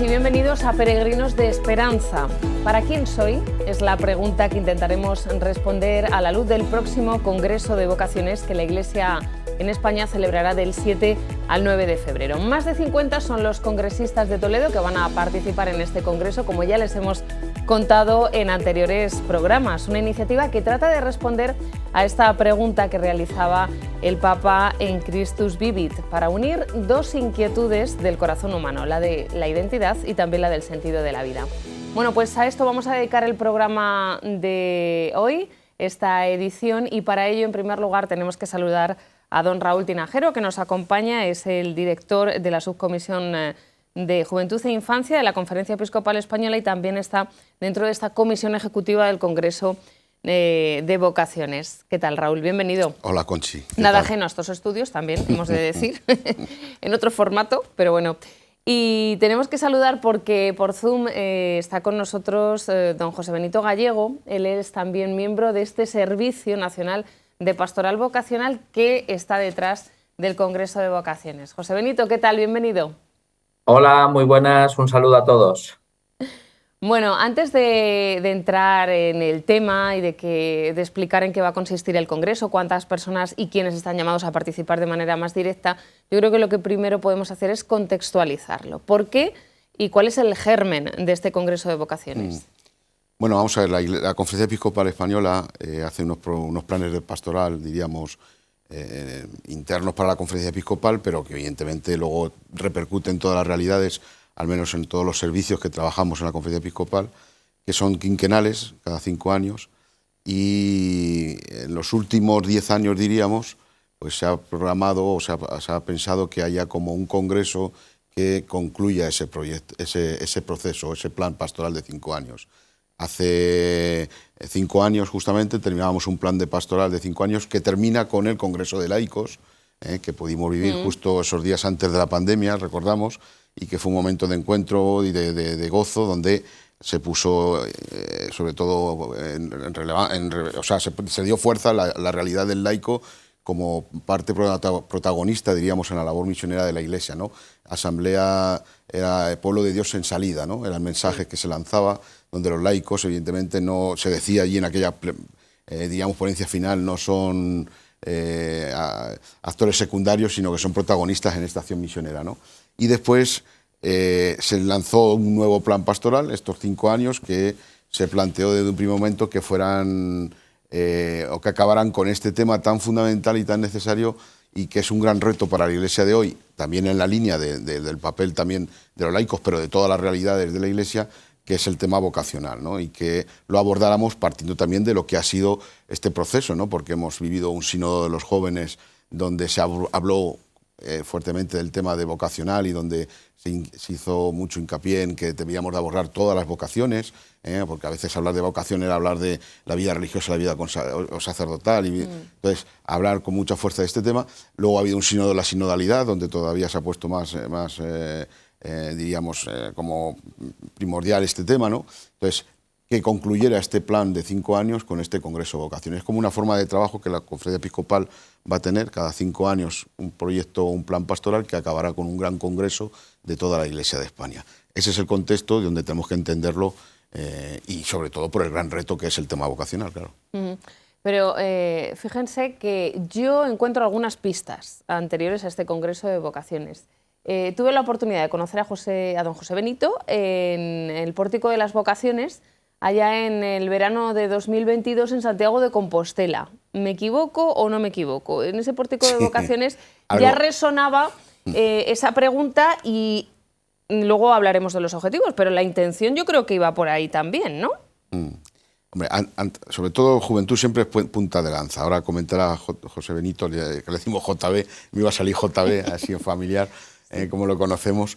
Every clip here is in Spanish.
y bienvenidos a Peregrinos de Esperanza. ¿Para quién soy? Es la pregunta que intentaremos responder a la luz del próximo Congreso de Vocaciones que la Iglesia en España celebrará del 7 al 9 de febrero. Más de 50 son los congresistas de Toledo que van a participar en este congreso, como ya les hemos contado en anteriores programas. Una iniciativa que trata de responder a esta pregunta que realizaba el Papa en Christus Vivit, para unir dos inquietudes del corazón humano, la de la identidad y también la del sentido de la vida. Bueno, pues a esto vamos a dedicar el programa de hoy, esta edición, y para ello, en primer lugar, tenemos que saludar a don Raúl Tinajero, que nos acompaña, es el director de la Subcomisión de Juventud e Infancia de la Conferencia Episcopal Española y también está dentro de esta comisión ejecutiva del Congreso de Vocaciones. ¿Qué tal, Raúl? Bienvenido. Hola, Conchi. Nada ajeno a estos estudios también, hemos de decir, en otro formato, pero bueno. Y tenemos que saludar porque por Zoom está con nosotros don José Benito Gallego. Él es también miembro de este Servicio Nacional de Pastoral Vocacional que está detrás del Congreso de Vocaciones. José Benito, ¿qué tal? Bienvenido. Hola, muy buenas, un saludo a todos. Bueno, antes de entrar en el tema y de explicar en qué va a consistir el Congreso, cuántas personas y quiénes están llamados a participar de manera más directa, yo creo que lo que primero podemos hacer es contextualizarlo. ¿Por qué y cuál es el germen de este Congreso de Vocaciones? Bueno, vamos a ver, la Conferencia Episcopal Española hace unos planes de pastoral, diríamos, internos para la Conferencia Episcopal, pero que evidentemente luego repercuten en todas las realidades, al menos en todos los servicios que trabajamos en la Conferencia Episcopal, que son quinquenales, cada 5 años, y en los últimos 10 años, diríamos, pues se ha programado o se ha pensado que haya como un congreso que concluya ese proyecto, ese proceso, ese plan pastoral de 5 años. Hace 5 años, justamente, terminábamos un plan de pastoral de 5 años que termina con el Congreso de Laicos, que pudimos vivir justo esos días antes de la pandemia, recordamos, y que fue un momento de encuentro y de gozo, donde se puso, sobre todo, se dio fuerza a la realidad del laico como parte protagonista, diríamos, en la labor misionera de la Iglesia, ¿no? Asamblea era el pueblo de Dios en salida, ¿no? Era el mensaje que se lanzaba, donde los laicos, evidentemente, no se decía allí en aquella, digamos, ponencia final, no son actores secundarios, sino que son protagonistas en esta acción misionera, ¿no? Y después se lanzó un nuevo plan pastoral, estos 5 años, que se planteó desde un primer momento que fueran o que acabaran con este tema tan fundamental y tan necesario y que es un gran reto para la Iglesia de hoy, también en la línea del papel también de los laicos, pero de todas las realidades de la Iglesia, que es el tema vocacional, ¿no? Y que lo abordáramos partiendo también de lo que ha sido este proceso, ¿no? Porque hemos vivido un sínodo de los jóvenes donde se habló fuertemente del tema de vocacional y donde se hizo mucho hincapié en que debíamos de abordar todas las vocaciones, porque a veces hablar de vocación era hablar de la vida religiosa, la vida sacerdotal, y entonces hablar con mucha fuerza de este tema. Luego ha habido un sínodo de la sinodalidad, donde todavía se ha puesto más diríamos, como primordial este tema, ¿no? Entonces, que concluyera este plan de 5 años con este Congreso de Vocaciones. Es como una forma de trabajo que la Conferencia Episcopal va a tener cada 5 años un proyecto, un plan pastoral que acabará con un gran congreso de toda la Iglesia de España. Ese es el contexto de donde tenemos que entenderlo y sobre todo por el gran reto que es el tema vocacional, claro. Pero fíjense que yo encuentro algunas pistas anteriores a este Congreso de Vocaciones. Tuve la oportunidad de conocer a don José Benito en el Pórtico de las Vocaciones, allá en el verano de 2022 en Santiago de Compostela. ¿Me equivoco o no me equivoco? En ese Pórtico de Vocaciones ya resonaba esa pregunta y luego hablaremos de los objetivos, pero la intención yo creo que iba por ahí también, ¿no? Hombre, sobre todo Juventud siempre es punta de lanza. Ahora comentará José Benito, que le decimos JB, me iba a salir JB, así en familiar, como lo conocemos,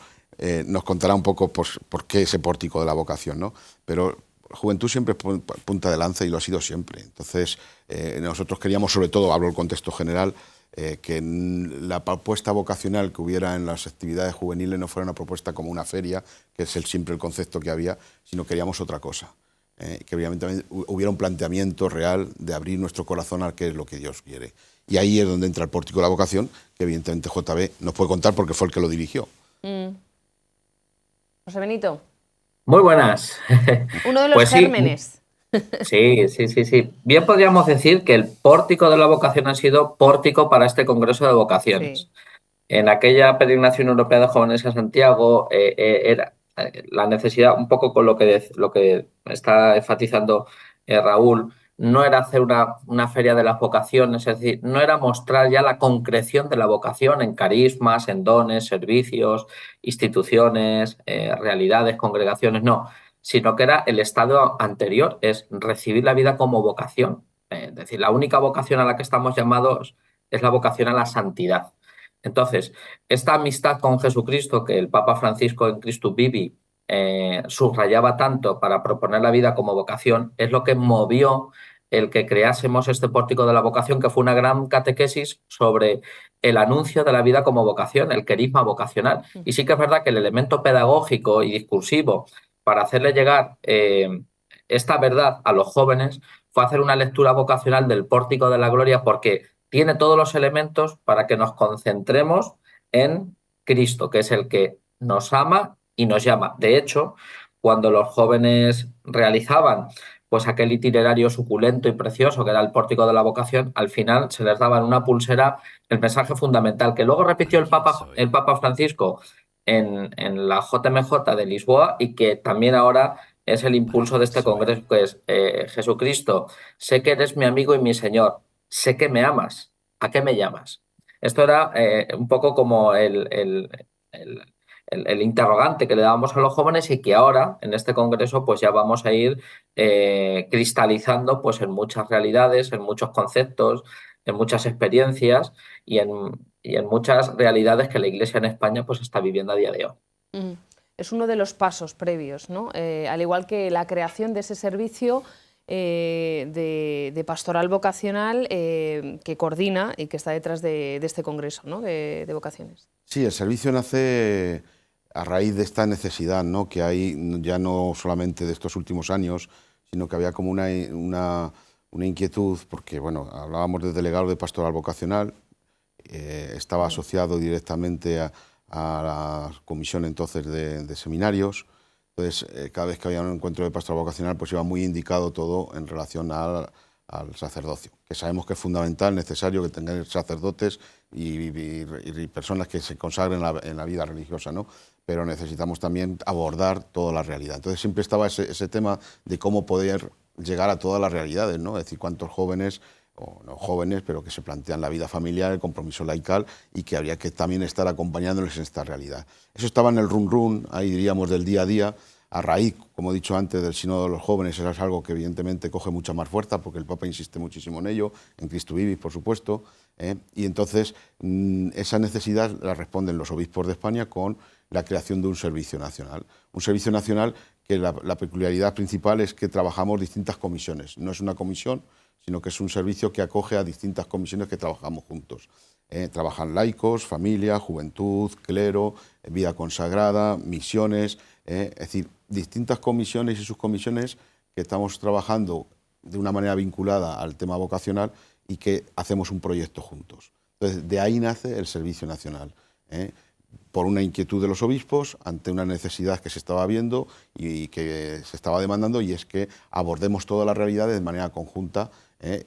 nos contará un poco por qué ese pórtico de la vocación, ¿no? Pero Juventud siempre es punta de lanza y lo ha sido siempre. Entonces, nosotros queríamos, sobre todo, hablo del contexto general, que la propuesta vocacional que hubiera en las actividades juveniles no fuera una propuesta como una feria, que es siempre el concepto que había, sino queríamos otra cosa. Que obviamente hubiera un planteamiento real de abrir nuestro corazón a qué es lo que Dios quiere. Y ahí es donde entra el pórtico de la vocación, que evidentemente JB nos puede contar porque fue el que lo dirigió. José Benito, Muy buenas. uno de los Pues sí, gérmenes. sí. Bien podríamos decir que el pórtico de la vocación ha sido pórtico para este Congreso de Sí. Vocaciones. En aquella peregrinación europea de jóvenes a Santiago era la necesidad, un poco con lo que está enfatizando Raúl, no era hacer una feria de las vocaciones, es decir, no era mostrar ya la concreción de la vocación en carismas, en dones, servicios, instituciones, realidades, congregaciones, no, sino que era el estado anterior, es recibir la vida como vocación. Es decir, la única vocación a la que estamos llamados es la vocación a la santidad. Entonces, esta amistad con Jesucristo que el Papa Francisco en Christus Vivi subrayaba tanto para proponer la vida como vocación, es lo que movió el que creásemos este pórtico de la vocación, que fue una gran catequesis sobre el anuncio de la vida como vocación, el querisma vocacional. Y sí que es verdad que el elemento pedagógico y discursivo para hacerle llegar esta verdad a los jóvenes fue hacer una lectura vocacional del pórtico de la gloria, porque tiene todos los elementos para que nos concentremos en Cristo, que es el que nos ama y nos llama. De hecho, cuando los jóvenes realizaban pues aquel itinerario suculento y precioso que era el pórtico de la vocación, al final se les daba en una pulsera el mensaje fundamental que luego repitió el Papa Francisco en la JMJ de Lisboa y que también ahora es el impulso de este congreso, que es Jesucristo, sé que eres mi amigo y mi Señor, sé que me amas, ¿a qué me llamas? Esto era un poco como el interrogante que le dábamos a los jóvenes y que ahora en este congreso pues ya vamos a ir cristalizando pues en muchas realidades, en muchos conceptos, en muchas experiencias y en muchas realidades que la Iglesia en España pues está viviendo a día de hoy. Es uno de los pasos previos, ¿no? Al igual que la creación de ese servicio de pastoral vocacional que coordina y que está detrás de este congreso, ¿no? de vocaciones. Sí, el servicio nace a raíz de esta necesidad, ¿no? Que hay ya no solamente de estos últimos años, sino que había como una inquietud, porque bueno, hablábamos de delegado de pastoral vocacional, estaba asociado directamente a la comisión entonces de seminarios. Entonces, cada vez que había un encuentro de pastoral vocacional, pues iba muy indicado todo en relación al sacerdocio, que sabemos que es fundamental, necesario que tengan sacerdotes y personas que se consagren en la vida religiosa, ¿no? Pero necesitamos también abordar toda la realidad. Entonces siempre estaba ese tema de cómo poder llegar a todas las realidades, ¿no? Es decir, cuántos jóvenes, o no jóvenes, pero que se plantean la vida familiar, el compromiso laical y que habría que también estar acompañándoles en esta realidad. Eso estaba en el run, ahí diríamos del día a día, a raíz, como he dicho antes, del Sínodo de los Jóvenes. Eso es algo que evidentemente coge mucha más fuerza porque el Papa insiste muchísimo en ello, en Christus Vivis, por supuesto, y entonces esa necesidad la responden los obispos de España con la creación de un servicio nacional. Un servicio nacional que la peculiaridad principal es que trabajamos distintas comisiones. No es una comisión, sino que es un servicio que acoge a distintas comisiones que trabajamos juntos. Trabajan laicos, familia, juventud, clero, vida consagrada, misiones, es decir, distintas comisiones y subcomisiones que estamos trabajando de una manera vinculada al tema vocacional y que hacemos un proyecto juntos. Entonces, de ahí nace el Servicio Nacional, por una inquietud de los obispos ante una necesidad que se estaba viendo y que se estaba demandando, y es que abordemos todas las realidades de manera conjunta,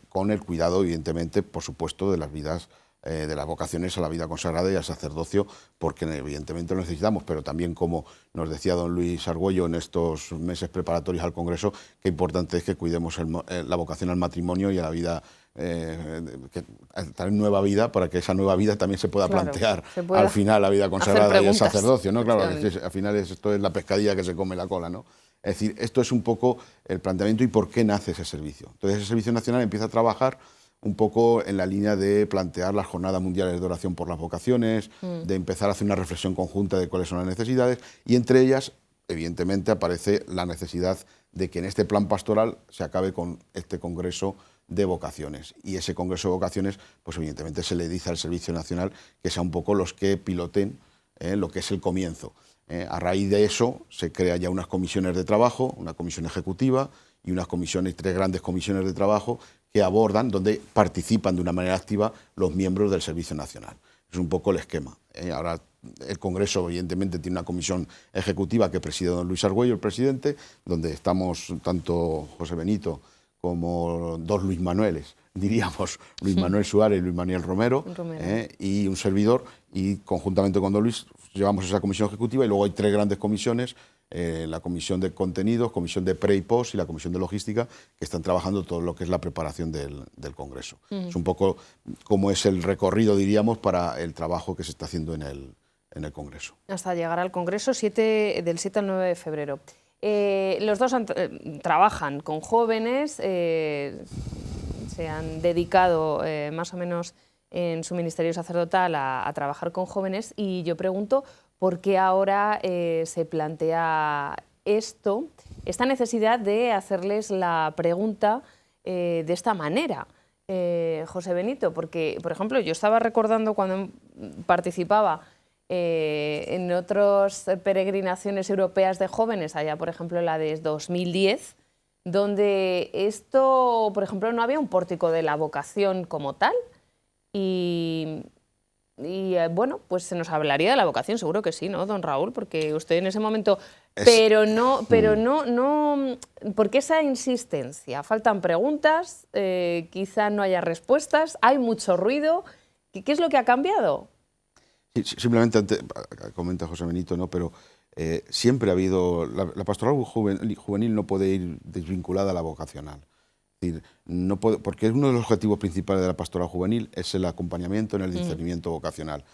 con el cuidado, evidentemente, por supuesto, de las vidas, de las vocaciones a la vida consagrada y al sacerdocio, porque evidentemente lo necesitamos, pero también, como nos decía don Luis Argüello en estos meses preparatorios al Congreso, qué importante es que cuidemos la vocación al matrimonio y a la vida, tener nueva vida, para que esa nueva vida también se pueda plantear al final la vida consagrada y el sacerdocio, ¿no? Claro, al final esto es la pescadilla que se come la cola, ¿no? Es decir, esto es un poco el planteamiento y por qué nace ese servicio. Entonces, ese Servicio Nacional empieza a trabajar un poco en la línea de plantear las jornadas mundiales de oración por las vocaciones, de empezar a hacer una reflexión conjunta de cuáles son las necesidades, y entre ellas, evidentemente, aparece la necesidad de que en este plan pastoral se acabe con este Congreso de Vocaciones. Y ese Congreso de Vocaciones, pues evidentemente se le dice al Servicio Nacional que sea un poco los que piloten lo que es el comienzo. A raíz de eso se crean ya unas comisiones de trabajo, una comisión ejecutiva y unas comisiones, 3 grandes comisiones de trabajo que abordan, donde participan de una manera activa los miembros del Servicio Nacional. Es un poco el esquema. Ahora el Congreso, evidentemente, tiene una comisión ejecutiva que preside don Luis Argüello, el presidente, donde estamos tanto José Benito como dos Luis Manueles, diríamos Luis Manuel Suárez y Luis Manuel Romero. Y un servidor, y conjuntamente con don Luis llevamos esa comisión ejecutiva, y luego hay 3 grandes comisiones, la comisión de contenidos, comisión de pre y post y la comisión de logística, que están trabajando todo lo que es la preparación del Congreso. Es un poco como es el recorrido, diríamos, para el trabajo que se está haciendo en el Congreso. Hasta llegar al Congreso del 7 al 9 de febrero. Los dos trabajan con jóvenes, se han dedicado más o menos en su ministerio sacerdotal a trabajar con jóvenes, y yo pregunto por qué ahora se plantea esta necesidad de hacerles la pregunta de esta manera. José Benito, porque, por ejemplo, yo estaba recordando cuando participaba en otras peregrinaciones europeas de jóvenes, allá por ejemplo la de 2010, donde esto, por ejemplo, no había un pórtico de la vocación como tal, y bueno, pues se nos hablaría de la vocación, seguro que sí, ¿no, don Raúl? Porque usted en ese momento... Pero no, ¿por qué esa insistencia? Faltan preguntas, quizá no haya respuestas, hay mucho ruido. ¿Qué es lo que ha cambiado? Sí, simplemente, comenta José Benito, ¿no? Pero siempre ha habido... La pastoral juvenil no puede ir desvinculada a la vocacional. Es decir, no puede, porque uno de los objetivos principales de la pastoral juvenil es el acompañamiento en el discernimiento vocacional.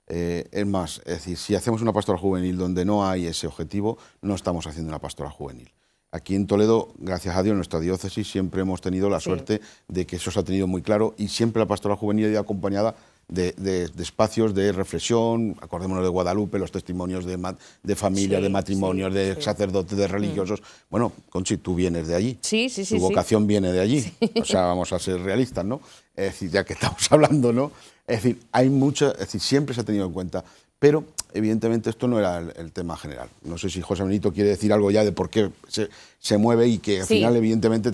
Es más, es decir, si hacemos una pastoral juvenil donde no hay ese objetivo, no estamos haciendo una pastoral juvenil. Aquí en Toledo, gracias a Dios, en nuestra diócesis siempre hemos tenido la suerte de que eso se ha tenido muy claro, y siempre la pastoral juvenil ha ido acompañada de espacios de reflexión. Acordémonos de Guadalupe, los testimonios de familia, de matrimonios, de sacerdotes, de religiosos. Bueno, Conchi, tú vienes de allí. Tu vocación viene de allí. O sea, vamos a ser realistas, ¿no? Es decir, ya que estamos hablando, ¿no? Es decir, hay mucha, es decir, siempre se ha tenido en cuenta, pero evidentemente esto no era el tema general. No sé si José Benito quiere decir algo ya de por qué se mueve, y que al final evidentemente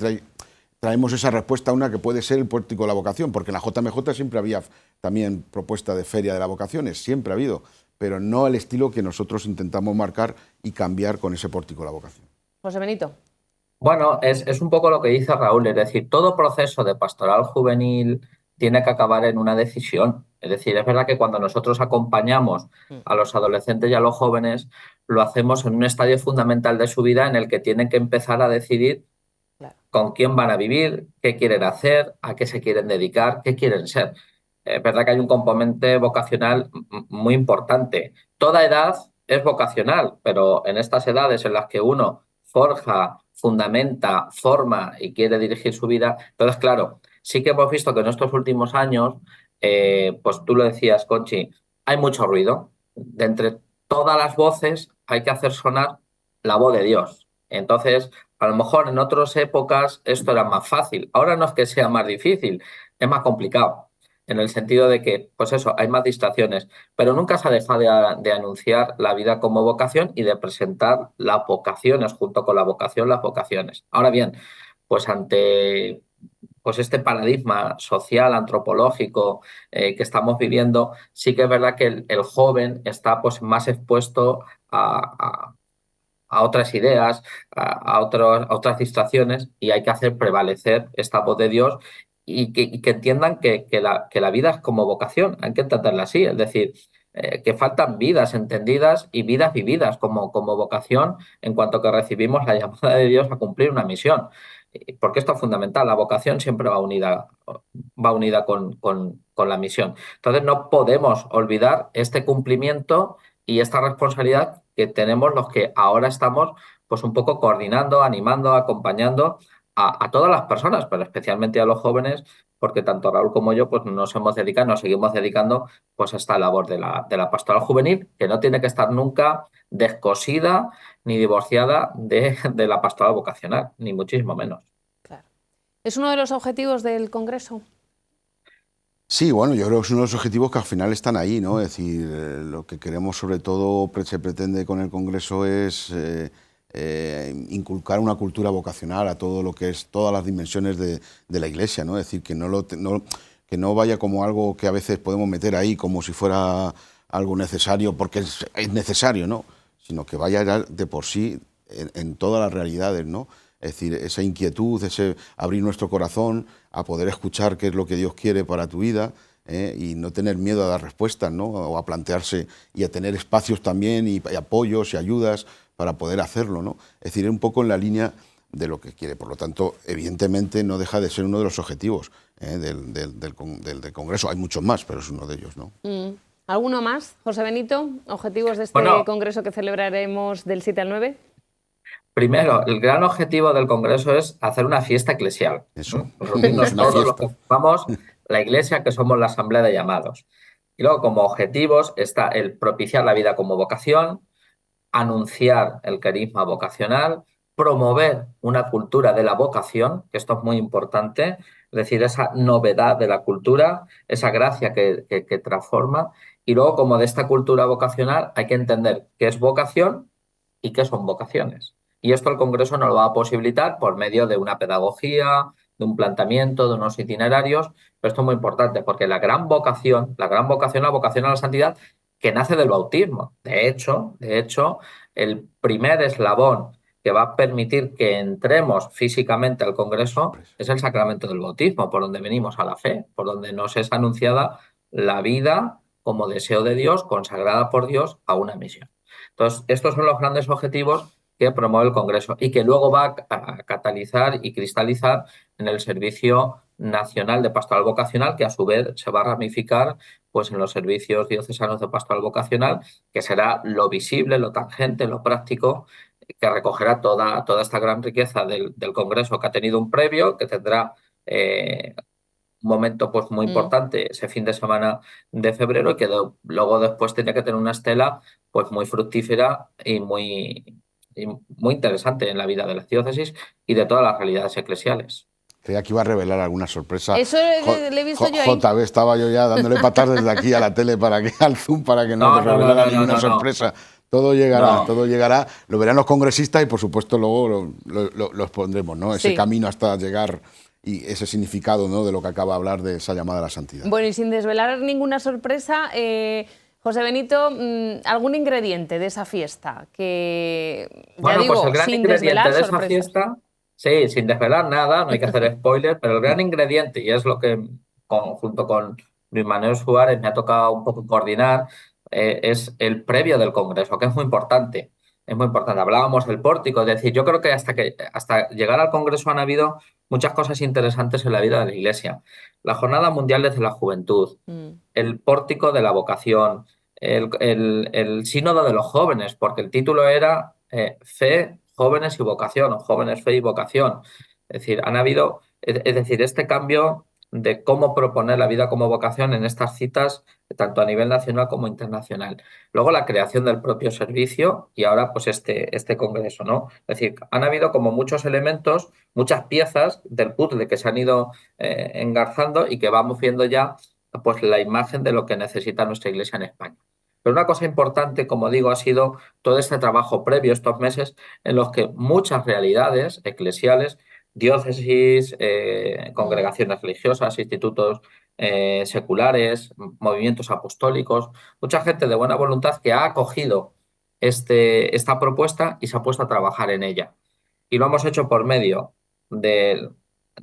traemos esa respuesta, una que puede ser el pórtico de la vocación, porque en la JMJ siempre había también propuesta de feria de las vocaciones, siempre ha habido, pero no el estilo que nosotros intentamos marcar y cambiar con ese pórtico de la vocación. José Benito. Bueno, es un poco lo que dice Raúl, es decir, todo proceso de pastoral juvenil tiene que acabar en una decisión. Es decir, es verdad que cuando nosotros acompañamos a los adolescentes y a los jóvenes, lo hacemos en un estadio fundamental de su vida en el que tienen que empezar a decidir con quién van a vivir, qué quieren hacer, a qué se quieren dedicar, qué quieren ser. Es verdad que hay un componente vocacional muy importante. Toda edad es vocacional, pero en estas edades en las que uno forja, fundamenta, forma y quiere dirigir su vida, entonces, claro, sí que hemos visto que en estos últimos años, pues tú lo decías, Conchi, hay mucho ruido. De entre todas las voces hay que hacer sonar la voz de Dios. Entonces, a lo mejor en otras épocas esto era más fácil. Ahora no es que sea más difícil, es más complicado. En el sentido de que, pues eso, hay más distracciones, pero nunca se ha dejado de anunciar la vida como vocación y de presentar las vocaciones junto con la vocación, las vocaciones. Ahora bien, pues ante este paradigma social, antropológico que estamos viviendo, sí que es verdad que el joven está pues más expuesto a otras ideas, a otras distracciones, y hay que hacer prevalecer esta voz de Dios y que entiendan que la vida es como vocación, hay que entenderla así, es decir, que faltan vidas entendidas y vidas vividas como vocación en cuanto que recibimos la llamada de Dios a cumplir una misión. Porque esto es fundamental, la vocación siempre va unida con la misión. Entonces no podemos olvidar este cumplimiento y esta responsabilidad que tenemos los que ahora estamos pues un poco coordinando, animando, acompañando a todas las personas, pero especialmente a los jóvenes, porque tanto Raúl como yo pues nos seguimos dedicando pues a esta labor de la pastoral juvenil, que no tiene que estar nunca descosida ni divorciada de la pastoral vocacional, ni muchísimo menos. Claro. ¿Es uno de los objetivos del Congreso? Sí, bueno, yo creo que es uno de los objetivos que al final están ahí, ¿no? Es decir, lo que queremos sobre todo, se pretende con el Congreso es inculcar una cultura vocacional a todo lo que es, todas las dimensiones de la Iglesia, ¿no? Es decir, que no vaya como algo que a veces podemos meter ahí como si fuera algo necesario porque es necesario, ¿no? Sino que vaya ya de por sí en todas las realidades, ¿no? Es decir, esa inquietud, ese abrir nuestro corazón a poder escuchar qué es lo que Dios quiere para tu vida, y no tener miedo a dar respuestas, ¿no? O a plantearse y a tener espacios también y apoyos y ayudas para poder hacerlo, ¿no? Es decir, un poco en la línea de lo que quiere. Por lo tanto, evidentemente no deja de ser uno de los objetivos del Congreso. Hay muchos más, pero es uno de ellos, ¿no? ¿Alguno más, José Benito? ¿Objetivos de este Congreso que celebraremos del 7 al 9? Primero, el gran objetivo del Congreso es hacer una fiesta eclesial. Eso. Reunirnos todos los que formamos la Iglesia, que somos la Asamblea de Llamados. Y luego, como objetivos, está el propiciar la vida como vocación, anunciar el carisma vocacional, promover una cultura de la vocación, que esto es muy importante, es decir, esa novedad de la cultura, esa gracia que transforma. Y luego, como de esta cultura vocacional, hay que entender qué es vocación y qué son vocaciones. Y esto el Congreso nos lo va a posibilitar por medio de una pedagogía, de un planteamiento, de unos itinerarios. Pero esto es muy importante porque la vocación a la santidad, que nace del bautismo. De hecho, el primer eslabón que va a permitir que entremos físicamente al Congreso es el sacramento del bautismo, por donde venimos a la fe, por donde nos es anunciada la vida como deseo de Dios, consagrada por Dios a una misión. Entonces, estos son los grandes objetivos que promueve el Congreso y que luego va a catalizar y cristalizar en el Servicio Nacional de Pastoral Vocacional, que a su vez se va a ramificar pues, en los servicios diocesanos de pastoral vocacional, que será lo visible, lo tangente, lo práctico, que recogerá toda esta gran riqueza del Congreso, que ha tenido un previo, que tendrá un momento pues muy importante ese fin de semana de febrero, y que luego después tiene que tener una estela pues muy fructífera y muy interesante en la vida de la diócesis y de todas las realidades eclesiales. Creía que iba a revelar alguna sorpresa. Eso le he visto yo ahí. JB, estaba yo ya dándole patas desde aquí a la tele al Zoom para que no revelara ninguna sorpresa. Todo llegará, todo llegará. Lo verán los congresistas y, por supuesto, luego lo expondremos, ¿no? Ese camino hasta llegar y ese significado, ¿no?, de lo que acaba de hablar de esa llamada a la santidad. Bueno, y sin desvelar ninguna sorpresa, José Benito, ¿algún ingrediente de esa fiesta? Que, ya digo, pues el gran sin ingrediente desvelar de esa sorpresas. Fiesta, sí, sin desvelar nada, no hay que hacer spoiler, pero el gran ingrediente, y es lo que junto con Luis Manuel Suárez me ha tocado un poco coordinar, es el previo del Congreso, que es muy importante. Es muy importante. Hablábamos del pórtico, es decir, yo creo que hasta llegar al Congreso han habido muchas cosas interesantes en la vida de la Iglesia. La Jornada Mundial de la Juventud, el pórtico de la vocación, el sínodo de los jóvenes, porque el título era Fe, jóvenes y vocación, o jóvenes, fe y vocación. Es decir, este cambio de cómo proponer la vida como vocación en estas citas, tanto a nivel nacional como internacional. Luego la creación del propio servicio y ahora pues este congreso, ¿no? Es decir, han habido como muchos elementos, muchas piezas del puzzle que se han ido engarzando y que vamos viendo ya pues la imagen de lo que necesita nuestra Iglesia en España. Pero una cosa importante, como digo, ha sido todo este trabajo previo, estos meses, en los que muchas realidades eclesiales, diócesis, congregaciones religiosas, institutos seculares, movimientos apostólicos, mucha gente de buena voluntad que ha acogido esta propuesta y se ha puesto a trabajar en ella. Y lo hemos hecho por medio de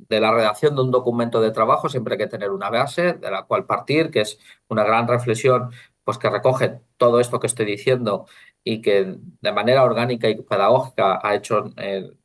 la redacción de un documento de trabajo. Siempre hay que tener una base de la cual partir, que es una gran reflexión pues que recoge todo esto que estoy diciendo y que de manera orgánica y pedagógica ha hecho el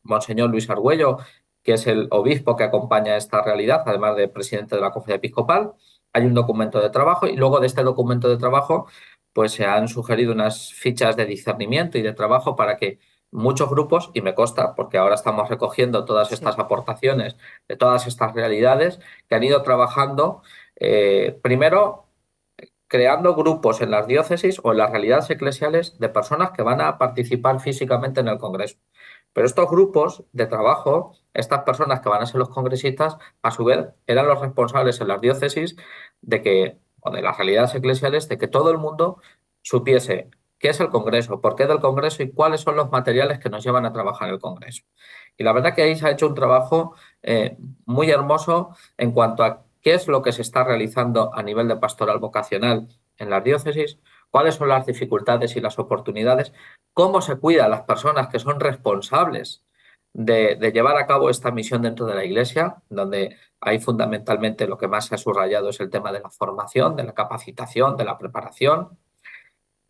Monseñor Luis Argüello, que es el obispo que acompaña esta realidad, además de presidente de la Conferencia Episcopal. Hay un documento de trabajo y luego de este documento de trabajo pues se han sugerido unas fichas de discernimiento y de trabajo para que muchos grupos, y me consta porque ahora estamos recogiendo todas estas aportaciones de todas estas realidades, que han ido trabajando primero creando grupos en las diócesis o en las realidades eclesiales de personas que van a participar físicamente en el Congreso. Pero estos grupos de trabajo, estas personas que van a ser los congresistas, a su vez eran los responsables en las diócesis o de las realidades eclesiales, de que todo el mundo supiese qué es el Congreso, por qué es del Congreso y cuáles son los materiales que nos llevan a trabajar en el Congreso. Y la verdad que ahí se ha hecho un trabajo muy hermoso en cuanto a qué es lo que se está realizando a nivel de pastoral vocacional en las diócesis, cuáles son las dificultades y las oportunidades, cómo se cuida a las personas que son responsables de llevar a cabo esta misión dentro de la Iglesia, donde hay fundamentalmente lo que más se ha subrayado es el tema de la formación, de la capacitación, de la preparación.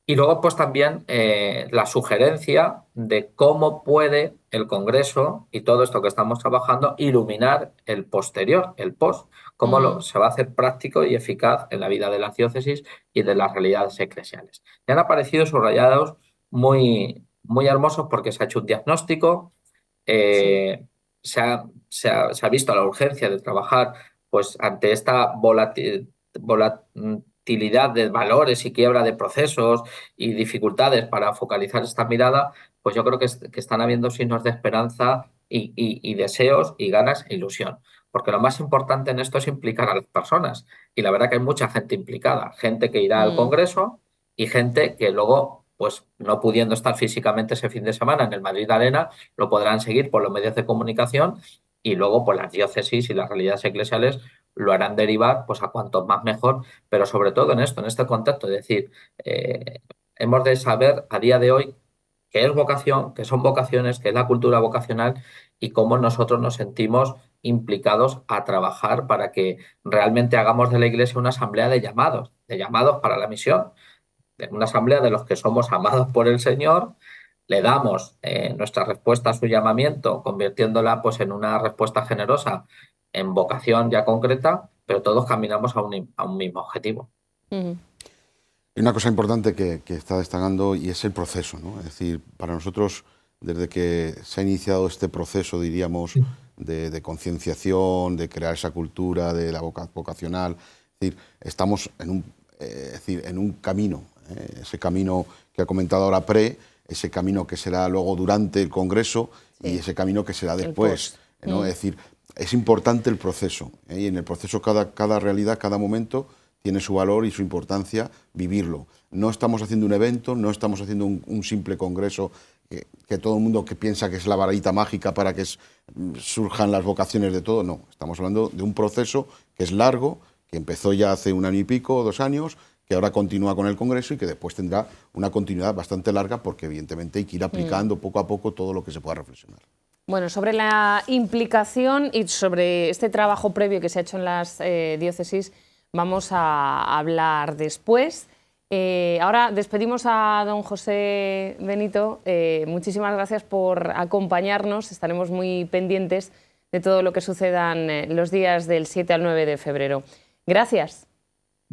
Y luego, pues también la sugerencia de cómo puede el Congreso y todo esto que estamos trabajando iluminar el posterior, el post, cómo se va a hacer práctico y eficaz en la vida de las diócesis y de las realidades eclesiales. Me han aparecido subrayados muy, muy hermosos porque se ha hecho un diagnóstico, Sí. se ha visto la urgencia de trabajar pues, ante esta volatilidad de valores y quiebra de procesos y dificultades para focalizar esta mirada, pues yo creo que están habiendo signos de esperanza y deseos y ganas e ilusión. Porque lo más importante en esto es implicar a las personas. Y la verdad que hay mucha gente implicada, gente que irá al Congreso y gente que luego, pues no pudiendo estar físicamente ese fin de semana en el Madrid Arena, lo podrán seguir por los medios de comunicación y luego por las diócesis y las realidades eclesiales lo harán derivar pues a cuantos más mejor, pero sobre todo en esto, en este contexto, es decir, hemos de saber a día de hoy qué es vocación, qué son vocaciones, qué es la cultura vocacional y cómo nosotros nos sentimos implicados a trabajar para que realmente hagamos de la Iglesia una asamblea de llamados para la misión, de una asamblea de los que somos amados por el Señor, le damos nuestra respuesta a su llamamiento, convirtiéndola pues en una respuesta generosa, en vocación ya concreta, pero todos caminamos a un mismo objetivo. Hay una cosa importante que está destacando y es el proceso, ¿no? Es decir, para nosotros, desde que se ha iniciado este proceso, diríamos, de concienciación, de crear esa cultura de la vocacional, es decir, estamos en un camino, ese camino que ha comentado ahora ese camino que será luego durante el Congreso y ese camino que será después, ¿no? Es decir, es importante el proceso, y en el proceso cada realidad, cada momento tiene su valor y su importancia vivirlo. No estamos haciendo un evento, no estamos haciendo un simple congreso que todo el mundo que piensa que es la varita mágica para que surjan las vocaciones de todo. No, estamos hablando de un proceso que es largo, que empezó ya hace 1 año y pico, 2 años, que ahora continúa con el Congreso y que después tendrá una continuidad bastante larga porque evidentemente hay que ir aplicando poco a poco todo lo que se pueda reflexionar. Bueno, sobre la implicación y sobre este trabajo previo que se ha hecho en las diócesis vamos a hablar después. Ahora despedimos a don José Benito. Muchísimas gracias por acompañarnos. Estaremos muy pendientes de todo lo que sucedan los días del 7 al 9 de febrero. Gracias.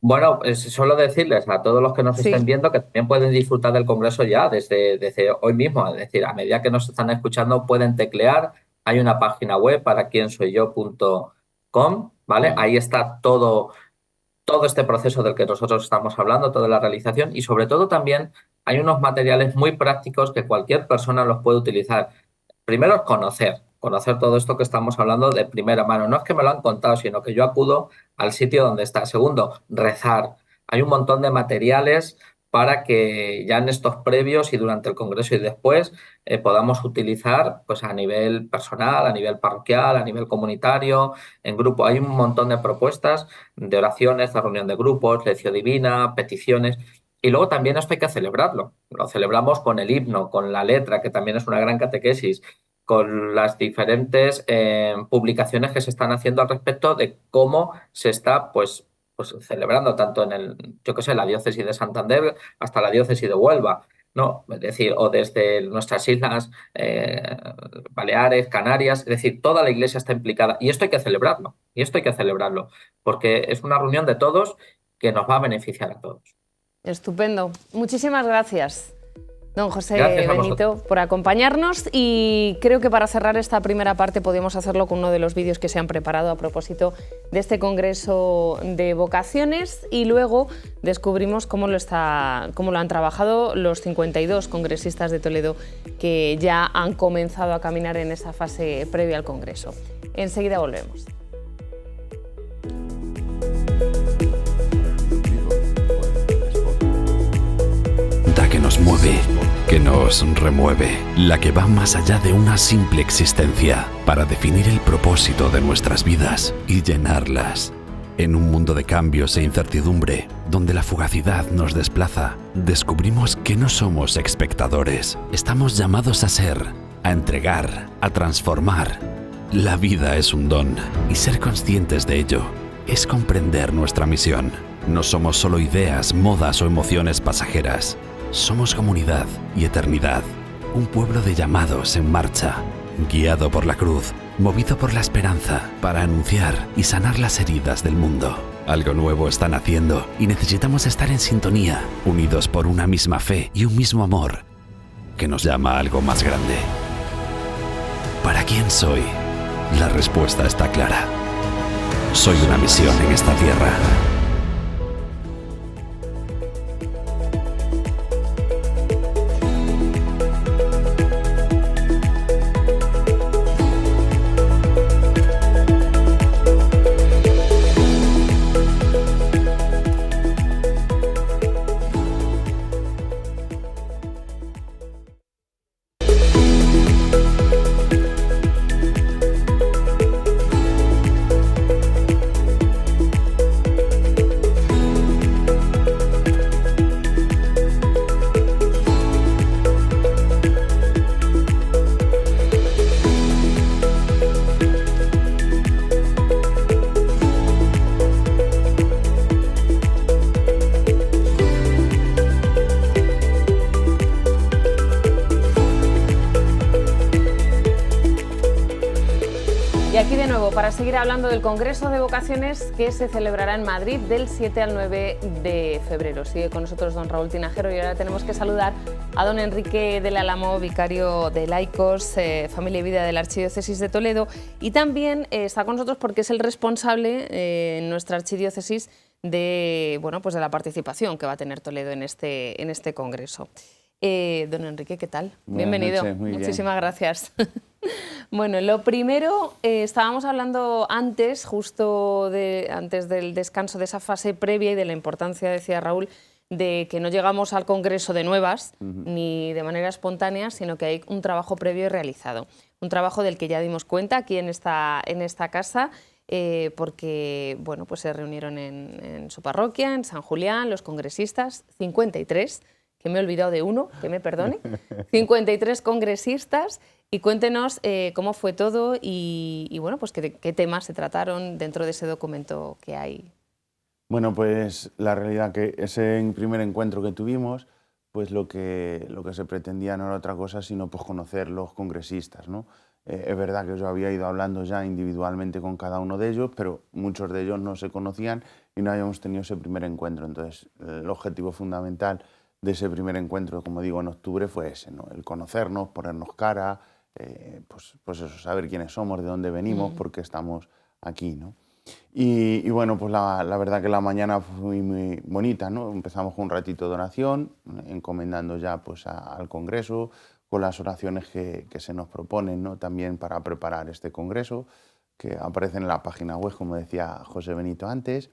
Bueno, solo decirles a todos los que nos estén viendo que también pueden disfrutar del Congreso ya desde hoy mismo. Es decir, a medida que nos están escuchando pueden teclear. Hay una página web para quiensoyyo.com, ¿vale? Ahí está todo este proceso del que nosotros estamos hablando, toda la realización y sobre todo también hay unos materiales muy prácticos que cualquier persona los puede utilizar. Primero es conocer todo esto que estamos hablando de primera mano. No es que me lo han contado, sino que yo acudo al sitio donde está. Segundo, rezar. Hay un montón de materiales para que ya en estos previos y durante el Congreso y después podamos utilizar pues, a nivel personal, a nivel parroquial, a nivel comunitario, en grupo. Hay un montón de propuestas de oraciones, de reunión de grupos, lección divina, peticiones. Y luego también esto hay que celebrarlo. Lo celebramos con el himno, con la letra, que también es una gran catequesis, con las diferentes publicaciones que se están haciendo al respecto de cómo se está pues celebrando tanto en la diócesis de Santander hasta la diócesis de Huelva, ¿no? Es decir, o desde nuestras islas Baleares, Canarias, es decir, toda la Iglesia está implicada y esto hay que celebrarlo, porque es una reunión de todos que nos va a beneficiar a todos. Estupendo. Muchísimas gracias, don José Benito, por acompañarnos y creo que para cerrar esta primera parte podemos hacerlo con uno de los vídeos que se han preparado a propósito de este Congreso de Vocaciones y luego descubrimos cómo lo han trabajado los 52 congresistas de Toledo que ya han comenzado a caminar en esa fase previa al Congreso. Enseguida volvemos. Que nos mueve, que nos remueve, la que va más allá de una simple existencia para definir el propósito de nuestras vidas y llenarlas. En un mundo de cambios e incertidumbre, donde la fugacidad nos desplaza, descubrimos que no somos espectadores. Estamos llamados a ser, a entregar, a transformar. La vida es un don y ser conscientes de ello es comprender nuestra misión. No somos solo ideas, modas o emociones pasajeras. Somos comunidad y eternidad. Un pueblo de llamados en marcha, guiado por la cruz, movido por la esperanza para anunciar y sanar las heridas del mundo. Algo nuevo está naciendo y necesitamos estar en sintonía, unidos por una misma fe y un mismo amor que nos llama a algo más grande. ¿Para quién soy? La respuesta está clara. Soy una misión en esta tierra. Y aquí de nuevo para seguir hablando del Congreso de Vocaciones que se celebrará en Madrid del 7 al 9 de febrero. Sigue con nosotros don Raúl Tinajero y ahora tenemos que saludar a don Enrique del Álamo, vicario de Laicos, Familia y Vida de la Archidiócesis de Toledo, y también está con nosotros porque es el responsable en nuestra archidiócesis de, bueno, pues de la participación que va a tener Toledo en este congreso. Don Enrique, ¿qué tal? Bienvenido. Noches, Muchísimas gracias. Bueno, lo primero, estábamos hablando antes, antes del descanso, de esa fase previa y de la importancia, decía Raúl, de que no llegamos al Congreso de nuevas, ni de manera espontánea, sino que hay un trabajo previo y realizado. Un trabajo del que ya dimos cuenta aquí en esta casa, porque bueno, pues se reunieron en su parroquia, en San Julián, los congresistas, 53, que me he olvidado de uno, que me perdone, 53 congresistas. Y cuéntenos cómo fue todo y bueno, pues qué temas se trataron dentro de ese documento que hay. Bueno, pues la realidad que ese primer encuentro que tuvimos, pues lo que se pretendía no era otra cosa sino pues conocer los congresistas, ¿no? Es verdad que yo había ido hablando ya individualmente con cada uno de ellos, pero muchos de ellos no se conocían y no habíamos tenido ese primer encuentro. Entonces, el objetivo fundamental de ese primer encuentro, como digo, en octubre fue ese, ¿no? El conocernos, ponernos cara, pues eso, saber quiénes somos, de dónde venimos, por qué estamos aquí, ¿no? Y bueno, pues la verdad que la mañana fue muy bonita, ¿no? Empezamos con un ratito de oración, encomendando ya pues al Congreso, con las oraciones que se nos proponen, ¿no? También para preparar este Congreso, que aparecen en la página web, como decía José Benito antes.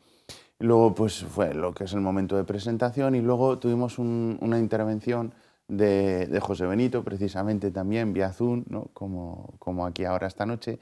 Luego pues fue lo que es el momento de presentación y luego tuvimos una intervención de José Benito, precisamente también vía Zoom, ¿no? como aquí ahora esta noche.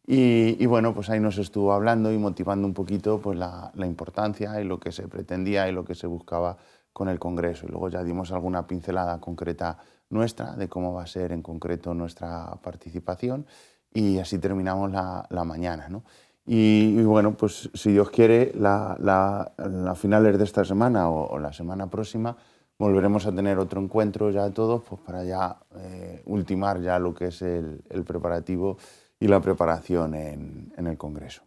Y bueno, pues ahí nos estuvo hablando y motivando un poquito pues la importancia y lo que se pretendía y lo que se buscaba con el Congreso. Y luego ya dimos alguna pincelada concreta nuestra de cómo va a ser en concreto nuestra participación y así terminamos la mañana, ¿no? Y bueno, pues si Dios quiere, a finales de esta semana o la semana próxima volveremos a tener otro encuentro ya todos pues para ya ultimar ya lo que es el preparativo y la preparación en el Congreso.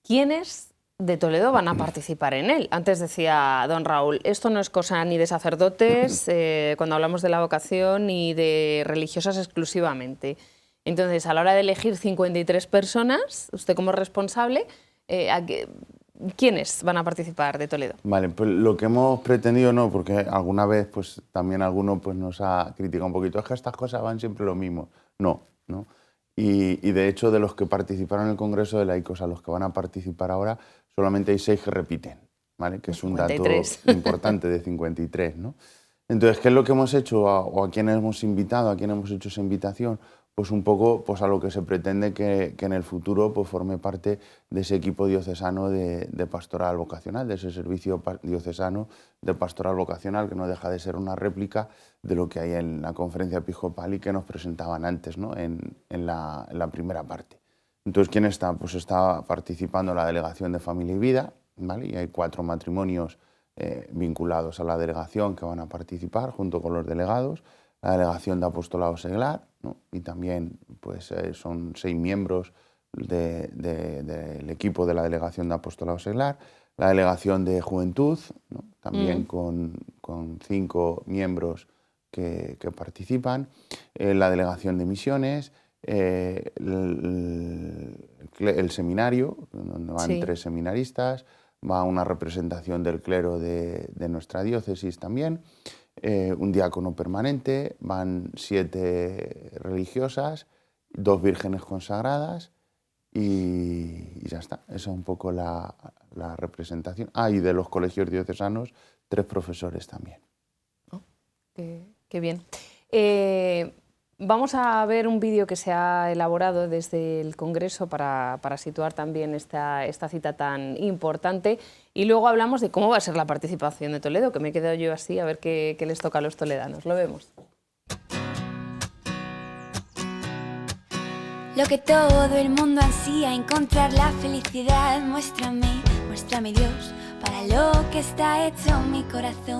¿Quiénes de Toledo van a participar en él? Antes decía don Raúl, esto no es cosa ni de sacerdotes, cuando hablamos de la vocación, ni de religiosas exclusivamente. Entonces, a la hora de elegir 53 personas, usted como responsable, ¿quiénes van a participar de Toledo? Vale, pues lo que hemos pretendido, no, porque alguna vez pues también alguno pues nos ha criticado un poquito, es que estas cosas van siempre lo mismo. No. Y de hecho, de los que participaron en el Congreso de Laicos a los que van a participar ahora, solamente hay 6 que repiten, ¿vale? Que es un 53. Dato importante de 53, ¿no? Entonces, ¿qué es lo que hemos hecho o a quién hemos invitado, a quién hemos hecho esa invitación? pues un poco pues a lo que se pretende que en el futuro pues forme parte de ese equipo diocesano de pastoral vocacional, de ese servicio diocesano de pastoral vocacional, que no deja de ser una réplica de lo que hay en la conferencia episcopal y que nos presentaban antes, ¿no? en la primera parte. Entonces, ¿quién está? Pues está participando la Delegación de Familia y Vida, ¿vale? Y hay 4 matrimonios vinculados a la delegación que van a participar junto con los delegados, la Delegación de Apostolado Seglar, ¿no? Y también pues, son 6 miembros del equipo de la Delegación de Apostolado Seglar, la Delegación de Juventud, ¿no? También con 5 miembros que participan, la Delegación de Misiones, el seminario, donde van 3 seminaristas, va una representación del clero de nuestra diócesis también, un diácono permanente, van 7 religiosas, 2 vírgenes consagradas y ya está. Esa es un poco la representación. Y de los colegios diocesanos, 3 profesores también. Oh, qué bien. Vamos a ver un vídeo que se ha elaborado desde el Congreso para situar también esta cita tan importante y luego hablamos de cómo va a ser la participación de Toledo, que me he quedado yo así a ver qué les toca a los toledanos. Lo vemos. Lo que todo el mundo ansía, encontrar la felicidad. Muéstrame, muéstrame Dios, para lo que está hecho mi corazón.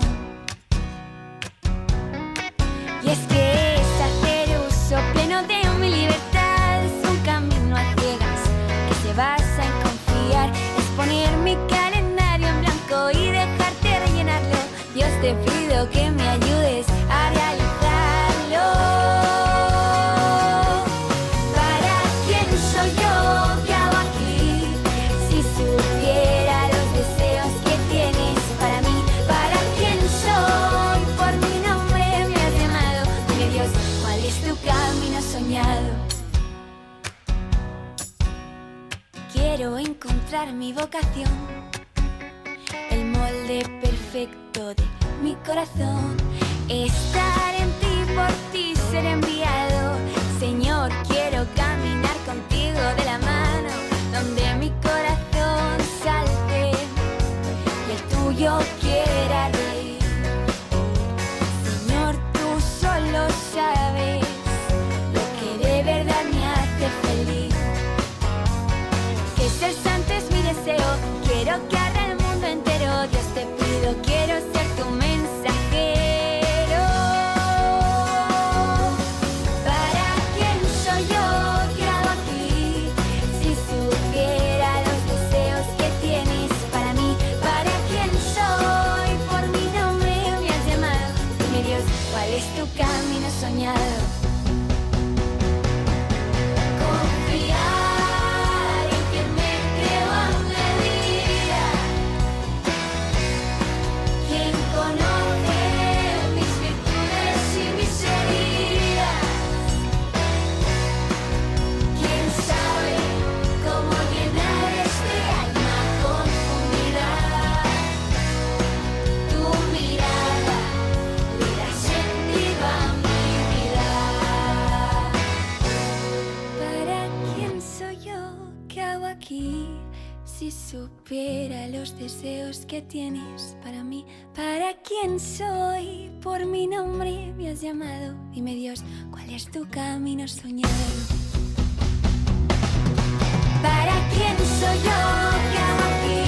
Y es que es hacer uso pleno de mi libertad, es un camino a ciegas que se basa en confiar, es poner mi calendario en blanco y dejarte rellenarlo. Dios, te pido que me ayudes a realizarlo. ¿Para quién soy yo? ¿Qué hago aquí? Si supiera los deseos que tienes para mí. ¿Para quién soy? Por mi nombre me has llamado. Dime Dios, ¿cuál es tu camino soñado? Quiero encontrar mi vocación, el molde perfecto de mi corazón. Estar en ti, por ti ser enviado. Señor, quiero caminar contigo de la mano, donde mi corazón salte y el tuyo quiera reír. Señor, tú solo sabes lo que de verdad me hace feliz. Que ser santo es mi deseo, quiero que arda el mundo entero. Dios, te pido, quiero ser tu mensajero. ¿Para quién soy yo? ¿Qué hago aquí? Si supiera los deseos que tienes para mí. ¿Para quién soy? Por mi nombre me has llamado. Dime Dios, ¿cuál es tu camino soñado? Confiar en que me creo a medida. Quien conoce mis virtudes y mis heridas. Quien sabe cómo llenar este alma confundida. Tu mirada le da sentido a mi vida. ¿Para quién soy yo? ¿Qué hago aquí? Si supiera los deseos que tienes para mí. ¿Para quién soy? Por mi nombre me has llamado. Dime Dios, ¿cuál es tu camino soñado? ¿Para quién soy yo? ¿Qué hago aquí?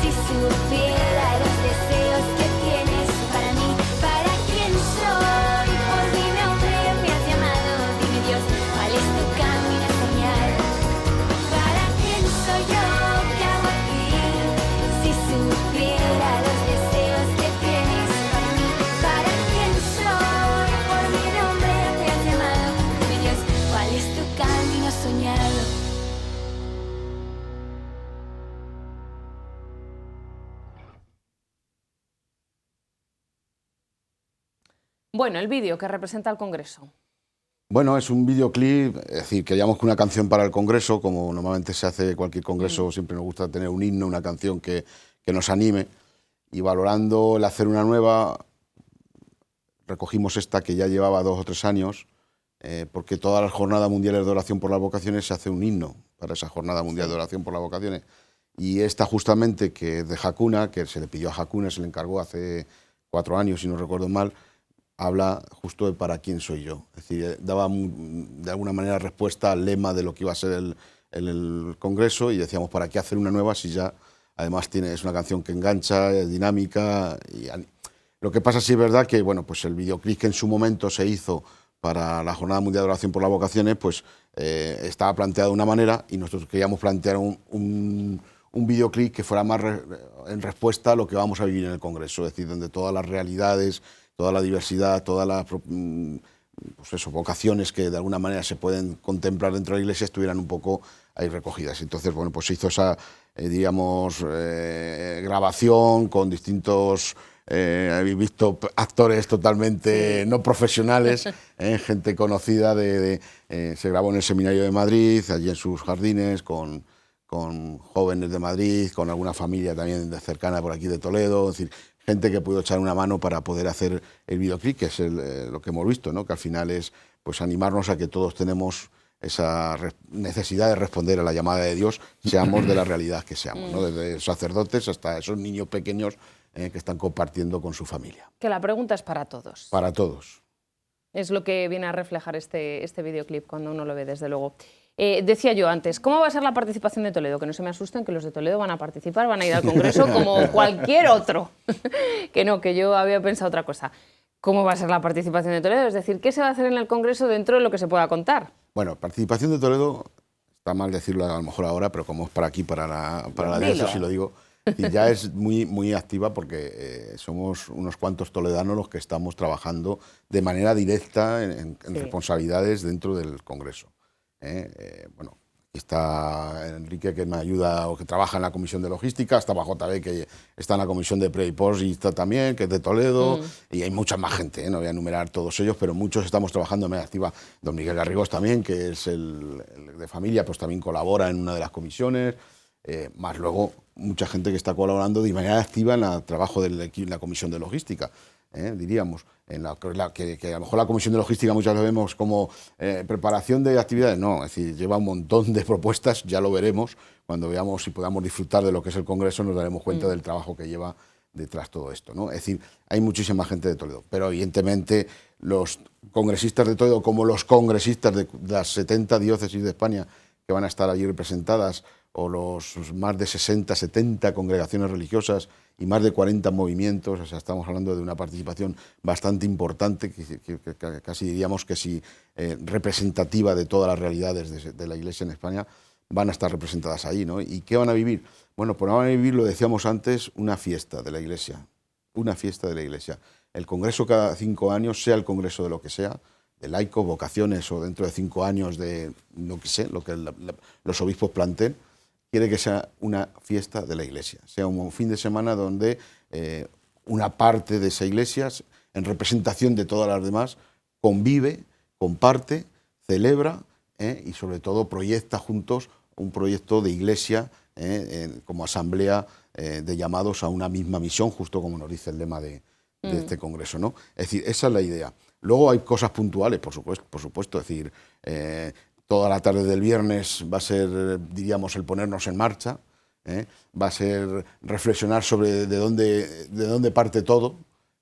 Si supiera los deseos que tienes para mí. ¿Para quién soy? Por mi nombre me has llamado. Dime Dios, ¿cuál es tu camino soñado? ¿Para quién soy yo? ¿Qué hago aquí? Si supiera los deseos que tienes para mí. ¿Para quién soy? Por mi nombre me has llamado. Dime Dios, ¿cuál es tu camino soñado? Bueno, el vídeo que representa al Congreso. Bueno, es un videoclip, es decir, queríamos que una canción para el Congreso, como normalmente se hace cualquier Congreso, siempre nos gusta tener un himno, una canción que nos anime, y valorando el hacer una nueva, recogimos esta que ya llevaba 2 o 3 años, porque todas las jornadas mundiales de oración por las vocaciones se hace un himno para esa jornada mundial de oración por las vocaciones. Y esta justamente, que es de Hakuna, que se le pidió a Hakuna, se le encargó hace 4 años, si no recuerdo mal, habla justo de para quién soy yo. Es decir, daba de alguna manera respuesta al lema de lo que iba a ser el Congreso, y decíamos, ¿para qué hacer una nueva si ya además es una canción que engancha, es dinámica? Lo que pasa sí es verdad que bueno, pues el videoclip que en su momento se hizo para la Jornada Mundial de Oración por las Vocaciones, pues estaba planteado de una manera, y nosotros queríamos plantear un videoclip que fuera más en respuesta a lo que vamos a vivir en el Congreso, es decir, donde todas las realidades, toda la diversidad, todas las vocaciones que de alguna manera se pueden contemplar dentro de la Iglesia estuvieran un poco ahí recogidas. Entonces, bueno, pues se hizo esa, grabación con distintos... habéis visto actores totalmente no profesionales, gente conocida, se grabó en el Seminario de Madrid, allí en sus jardines, con jóvenes de Madrid, con alguna familia también cercana por aquí de Toledo, es decir, gente que pudo echar una mano para poder hacer el videoclip, que es lo que hemos visto, ¿no? Que al final es pues animarnos a que todos tenemos esa necesidad de responder a la llamada de Dios, seamos de la realidad que seamos, ¿no? Desde sacerdotes hasta esos niños pequeños que están compartiendo con su familia. Que la pregunta es para todos. Para todos. Es lo que viene a reflejar este videoclip cuando uno lo ve, desde luego. Decía yo antes, ¿cómo va a ser la participación de Toledo? Que no se me asusten, que los de Toledo van a participar, van a ir al Congreso como cualquier otro. Que no, que yo había pensado otra cosa. ¿Cómo va a ser la participación de Toledo? Es decir, ¿qué se va a hacer en el Congreso dentro de lo que se pueda contar? Bueno, participación de Toledo, está mal decirlo a lo mejor ahora, pero como es para aquí, para la diócesis, si lo digo, y ya es muy, muy activa, porque somos unos cuantos toledanos los que estamos trabajando de manera directa en responsabilidades dentro del Congreso. Bueno, aquí está Enrique, que me ayuda o que trabaja en la Comisión de Logística, estaba JB, que está en la Comisión de Pre y Post y está también, que es de Toledo, y hay mucha más gente, no voy a enumerar todos ellos, pero muchos estamos trabajando de manera activa. Don Miguel Garrigós también, que es el de familia, pues también colabora en una de las comisiones, más luego mucha gente que está colaborando de manera activa en el trabajo de la Comisión de Logística. Diríamos, que a lo mejor la Comisión de Logística muchas veces vemos como preparación de actividades, no, es decir, lleva un montón de propuestas, ya lo veremos, cuando veamos y podamos disfrutar de lo que es el Congreso nos daremos cuenta del trabajo que lleva detrás todo esto, ¿no? Es decir, hay muchísima gente de Toledo, pero evidentemente los congresistas de Toledo, como los congresistas de las 70 diócesis de España que van a estar allí representadas, o los más de 60, 70 congregaciones religiosas y más de 40 movimientos, o sea, estamos hablando de una participación bastante importante, que casi diríamos que sí, representativa de todas las realidades de la Iglesia en España, van a estar representadas ahí, ¿no? ¿Y qué van a vivir? Bueno, pues van a vivir, lo decíamos antes, una fiesta de la Iglesia, una fiesta de la Iglesia. El Congreso cada 5 años, sea el Congreso de lo que sea, de laicos, vocaciones, o dentro de 5 años de, no sé, lo que los obispos planteen, quiere que sea una fiesta de la Iglesia, sea un fin de semana donde una parte de esa Iglesia, en representación de todas las demás, convive, comparte, celebra y sobre todo proyecta juntos un proyecto de Iglesia como asamblea de llamados a una misma misión, justo como nos dice el lema de este Congreso, ¿no? Es decir, esa es la idea. Luego hay cosas puntuales, por supuesto, es decir, toda la tarde del viernes va a ser, diríamos, el ponernos en marcha, va a ser reflexionar sobre de dónde parte todo.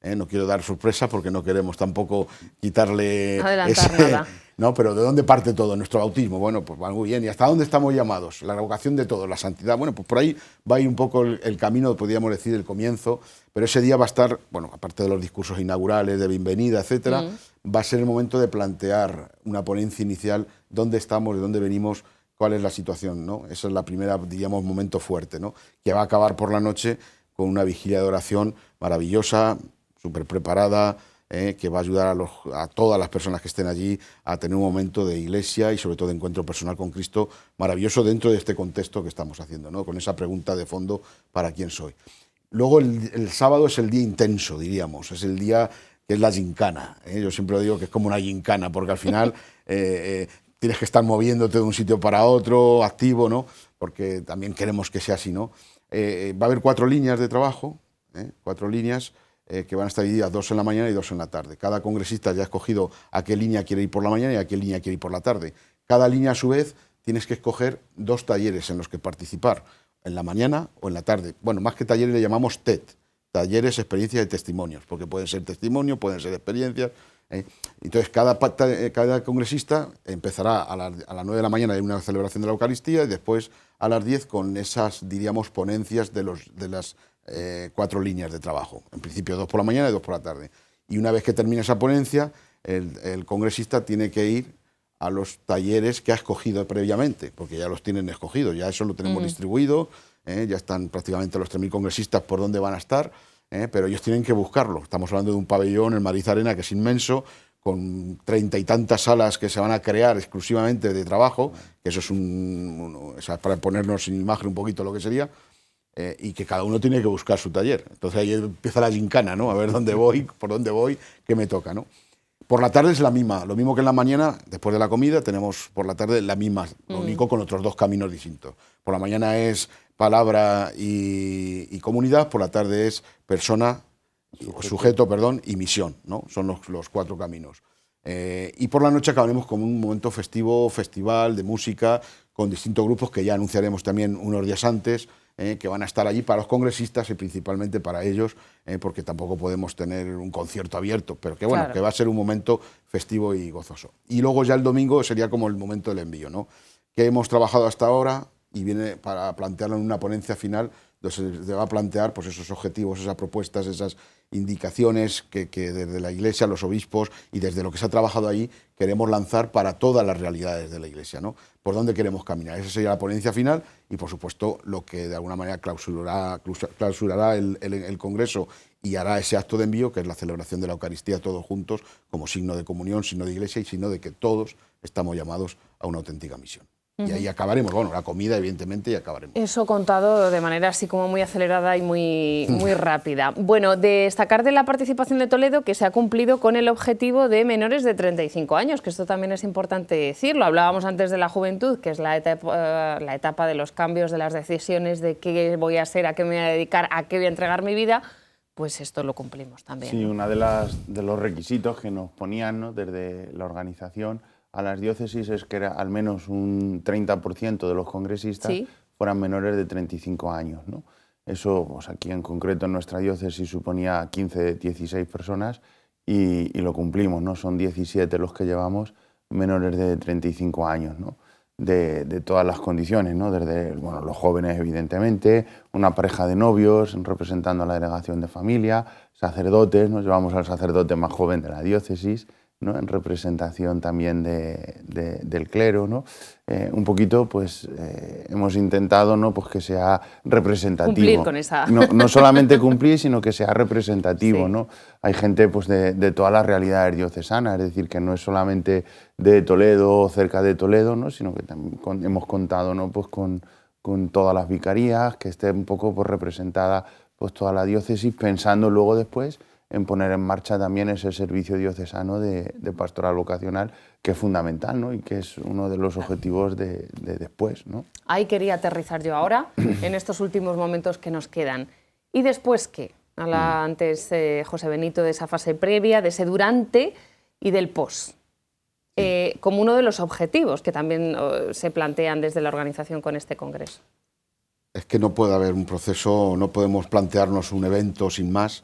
No quiero dar sorpresa porque no queremos tampoco quitarle adelantar nada. No, pero ¿de dónde parte todo? Nuestro bautismo, bueno, pues va muy bien. ¿Y hasta dónde estamos llamados? La vocación de todos, la santidad. Bueno, pues por ahí va a ir un poco el camino, podríamos decir, el comienzo. Pero ese día va a estar, bueno, aparte de los discursos inaugurales, de bienvenida, etcétera, va a ser el momento de plantear una ponencia inicial, dónde estamos, de dónde venimos, cuál es la situación, ¿no? Esa es la primera, diríamos, momento fuerte, ¿no? Que va a acabar por la noche con una vigilia de oración maravillosa, súper preparada, que va a ayudar a todas las personas que estén allí a tener un momento de iglesia y sobre todo de encuentro personal con Cristo maravilloso dentro de este contexto que estamos haciendo, ¿no? Con esa pregunta de fondo, ¿para quién soy? Luego el sábado es el día intenso, diríamos, es el día que es la gincana. Yo siempre digo que es como una gincana, porque al final tienes que estar moviéndote de un sitio para otro, activo, ¿no? Porque también queremos que sea así, ¿no? Va a haber 4 líneas de trabajo, 4 líneas. que van a estar divididas 2 en la mañana y 2 en la tarde. Cada congresista ya ha escogido a qué línea quiere ir por la mañana y a qué línea quiere ir por la tarde. Cada línea, a su vez, tienes que escoger 2 talleres en los que participar, en la mañana o en la tarde. Bueno, más que talleres le llamamos TED, talleres, experiencias y testimonios, porque pueden ser testimonios, pueden ser experiencias. Entonces, cada congresista empezará a las 9 de la mañana en una celebración de la Eucaristía y después a las 10 con esas, diríamos, ponencias de las 4 líneas de trabajo. En principio 2 por la mañana y 2 por la tarde. Y una vez que termine esa ponencia, el congresista tiene que ir a los talleres que ha escogido previamente, porque ya los tienen escogidos, ya eso lo tenemos distribuido, ya están prácticamente los 3.000 congresistas por dónde van a estar, pero ellos tienen que buscarlo. Estamos hablando de un pabellón, el Madrid Arena, que es inmenso, con 30 y tantas salas que se van a crear exclusivamente de trabajo, que eso es para ponernos en imagen un poquito lo que sería, y que cada uno tiene que buscar su taller. Entonces ahí empieza la gincana, ¿no? A ver dónde voy, por dónde voy, qué me toca, ¿no? Por la tarde es la misma, lo mismo que en la mañana, después de la comida, tenemos por la tarde la misma, lo único con otros 2 caminos distintos. Por la mañana es palabra y comunidad, por la tarde es persona, sujeto, y misión, ¿no? Son los 4 caminos. Y por la noche acabaremos con un momento festivo, festival de música, con distintos grupos que ya anunciaremos también unos días antes, que van a estar allí para los congresistas y principalmente para ellos, porque tampoco podemos tener un concierto abierto, pero que bueno, claro, que va a ser un momento festivo y gozoso. Y luego ya el domingo sería como el momento del envío, ¿no? Que hemos trabajado hasta ahora y viene para plantearlo en una ponencia final, donde se va a plantear pues, esos objetivos, esas propuestas, esas indicaciones que desde la Iglesia, los obispos y desde lo que se ha trabajado ahí queremos lanzar para todas las realidades de la Iglesia, ¿no? Por dónde queremos caminar. Esa sería la ponencia final y, por supuesto, lo que de alguna manera clausurará el Congreso y hará ese acto de envío, que es la celebración de la Eucaristía todos juntos como signo de comunión, signo de Iglesia y signo de que todos estamos llamados a una auténtica misión. Y ahí acabaremos, bueno, la comida evidentemente y acabaremos. Eso contado de manera así como muy acelerada y muy rápida. Bueno, destacar de la participación de Toledo que se ha cumplido con el objetivo de menores de 35 años, que esto también es importante decirlo. Hablábamos antes de la juventud, que es la etapa de los cambios, de las decisiones, de qué voy a ser, a qué me voy a dedicar, a qué voy a entregar mi vida. Pues esto lo cumplimos también. Sí, uno de los requisitos que nos ponían, ¿no?, desde la organización a las diócesis es que era al menos un 30% de los congresistas fueran menores de 35 años, ¿no? Eso, pues aquí en concreto en nuestra diócesis suponía 15, 16 personas y lo cumplimos, ¿no? Son 17 los que llevamos menores de 35 años, ¿no? De todas las condiciones, ¿no? Desde los jóvenes, evidentemente, una pareja de novios representando a la delegación de familia, sacerdotes, nos llevamos al sacerdote más joven de la diócesis, ¿no?, en representación también del clero, ¿no? Un poquito, pues, hemos intentado, ¿no?, pues que sea representativo. Cumplir con esa... No solamente cumplir, sino que sea representativo, ¿no? Hay gente, pues, de todas las realidades diocesanas, es decir, que no es solamente de Toledo o cerca de Toledo, ¿no?, sino que también hemos contado, ¿no?, pues con todas las vicarías, que esté un poco pues, representada pues, toda la diócesis, pensando luego después en poner en marcha también ese servicio diocesano de pastoral vocacional, que es fundamental, ¿no?, y que es uno de los objetivos de después, ¿no? Ahí quería aterrizar yo ahora, en estos últimos momentos que nos quedan. ¿Y después qué? Hablaba antes José Benito de esa fase previa, de ese durante y del post. Como uno de los objetivos que también se plantean desde la organización con este congreso. Es que no puede haber un proceso, no podemos plantearnos un evento sin más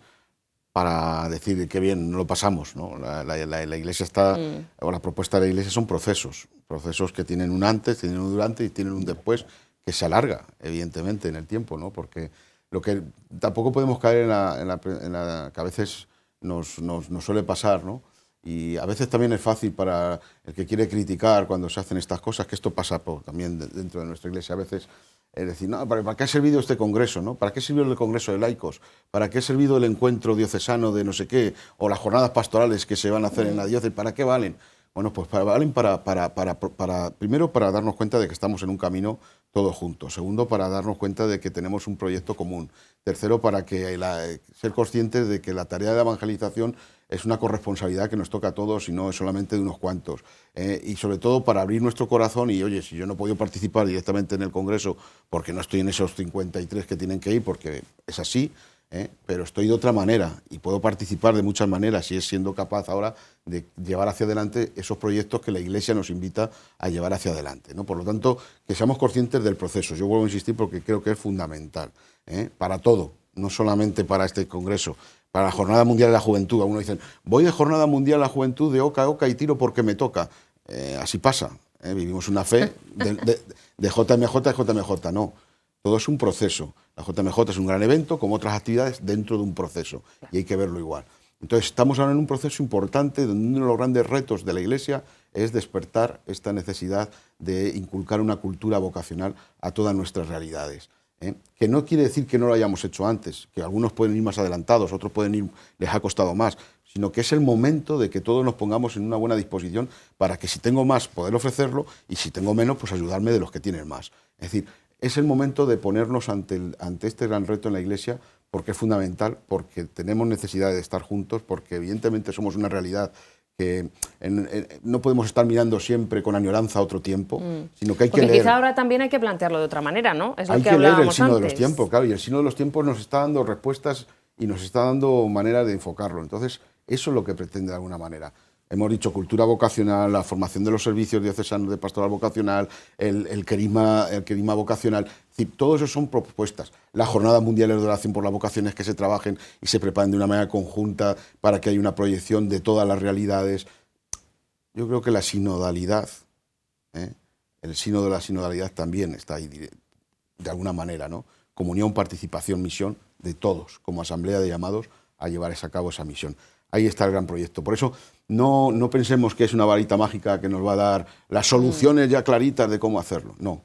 para decir qué bien no lo pasamos, ¿no? La Iglesia está, o la propuesta de la Iglesia son procesos que tienen un antes, tienen un durante y tienen un después que se alarga, evidentemente, en el tiempo, ¿no? Porque lo que tampoco podemos caer en la que a veces nos suele pasar, ¿no? Y a veces también es fácil para el que quiere criticar cuando se hacen estas cosas, que esto pasa también dentro de nuestra Iglesia a veces. Es decir, no, ¿para qué ha servido este congreso? ¿No? ¿Para qué sirvió el congreso de laicos? ¿Para qué ha servido el encuentro diocesano de no sé qué? O las jornadas pastorales que se van a hacer en la diócesis, ¿para qué valen? Bueno, pues valen primero para darnos cuenta de que estamos en un camino todos juntos. Segundo, para darnos cuenta de que tenemos un proyecto común. Tercero, para que ser conscientes de que la tarea de evangelización es una corresponsabilidad que nos toca a todos y no es solamente de unos cuantos. Y sobre todo para abrir nuestro corazón y, oye, si yo no he podido participar directamente en el Congreso porque no estoy en esos 53 que tienen que ir, porque es así, pero estoy de otra manera y puedo participar de muchas maneras y es siendo capaz ahora de llevar hacia adelante esos proyectos que la Iglesia nos invita a llevar hacia adelante, ¿no? Por lo tanto, que seamos conscientes del proceso. Yo vuelvo a insistir porque creo que es fundamental, para todo, no solamente para este congreso, para la Jornada Mundial de la Juventud. Algunos dicen, voy de Jornada Mundial de la Juventud de oca a oca y tiro porque me toca. Así pasa, vivimos una fe de JMJ a JMJ, no. Todo es un proceso. La JMJ es un gran evento, como otras actividades, dentro de un proceso. Y hay que verlo igual. Entonces, estamos ahora en un proceso importante donde uno de los grandes retos de la Iglesia es despertar esta necesidad de inculcar una cultura vocacional a todas nuestras realidades. Que no quiere decir que no lo hayamos hecho antes, que algunos pueden ir más adelantados, otros pueden ir, les ha costado más, sino que es el momento de que todos nos pongamos en una buena disposición para que si tengo más, poder ofrecerlo, y si tengo menos, pues ayudarme de los que tienen más. Es decir, es el momento de ponernos ante este gran reto en la Iglesia, porque es fundamental, porque tenemos necesidad de estar juntos, porque evidentemente somos una realidad que no podemos estar mirando siempre con añoranza a otro tiempo, sino que hay que leer. Quizá ahora también hay que plantearlo de otra manera, ¿no? Es lo hay que que leer el hablábamos signo de antes. los tiempos, claro, y el signo de los tiempos nos está dando respuestas y nos está dando manera de enfocarlo. Entonces, eso es lo que pretende de alguna manera. Hemos dicho cultura vocacional, la formación de los servicios diocesanos de pastoral vocacional, el querigma vocacional, es decir, todo eso son propuestas. Las jornadas mundiales de oración por las vocaciones que se trabajen y se preparen de una manera conjunta para que haya una proyección de todas las realidades. Yo creo que la sinodalidad, el sínodo de la sinodalidad también está ahí de alguna manera, ¿no? Comunión, participación, misión de todos, como asamblea de llamados a llevar a cabo esa misión. Ahí está el gran proyecto. Por eso no pensemos que es una varita mágica que nos va a dar las soluciones ya claritas de cómo hacerlo. No,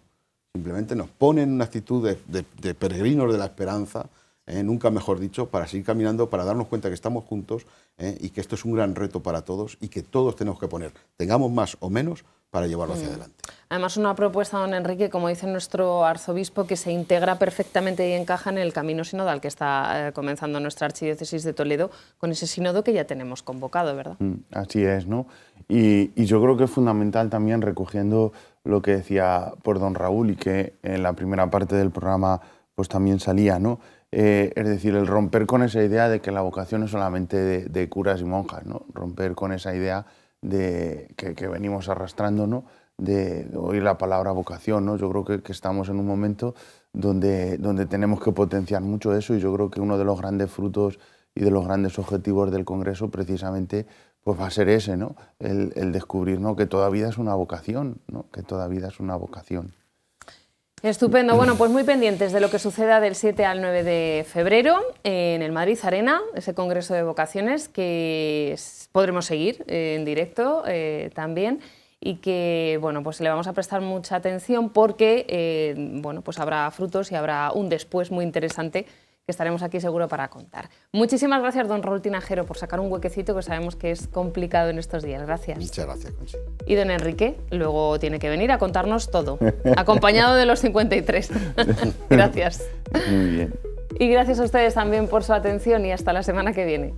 simplemente nos pone en una actitud de peregrinos de la esperanza, nunca mejor dicho, para seguir caminando, para darnos cuenta que estamos juntos y que esto es un gran reto para todos y que todos tenemos que poner, tengamos más o menos, para llevarlo hacia adelante. Además, una propuesta, don Enrique, como dice nuestro arzobispo, que se integra perfectamente y encaja en el camino sinodal que está comenzando nuestra archidiócesis de Toledo, con ese sínodo que ya tenemos convocado, ¿verdad? Así es, ¿no? Y yo creo que es fundamental también, recogiendo lo que decía por don Raúl y que en la primera parte del programa pues también salía, ¿no? Es decir, el romper con esa idea de que la vocación es solamente de curas y monjas, ¿no? Romper con esa idea de que venimos arrastrando, ¿no? De oír la palabra vocación, ¿no? Yo creo que estamos en un momento donde tenemos que potenciar mucho eso, y yo creo que uno de los grandes frutos y de los grandes objetivos del Congreso precisamente pues va a ser ese, ¿no? El descubrir, ¿no? Que toda vida es una vocación, ¿no? Que toda vida es una vocación. Estupendo. Bueno, pues muy pendientes de lo que suceda del 7 al 9 de febrero en el Madrid Arena, ese Congreso de Vocaciones que podremos seguir en directo también, y que bueno, pues le vamos a prestar mucha atención porque bueno, pues habrá frutos y habrá un después muy interesante que estaremos aquí seguro para contar. Muchísimas gracias, don Raúl Tinajero, por sacar un huequecito que sabemos que es complicado en estos días. Gracias. Muchas gracias, Conchi. Y don Enrique luego tiene que venir a contarnos todo, acompañado de los 53. Gracias. Muy bien. Y gracias a ustedes también por su atención y hasta la semana que viene.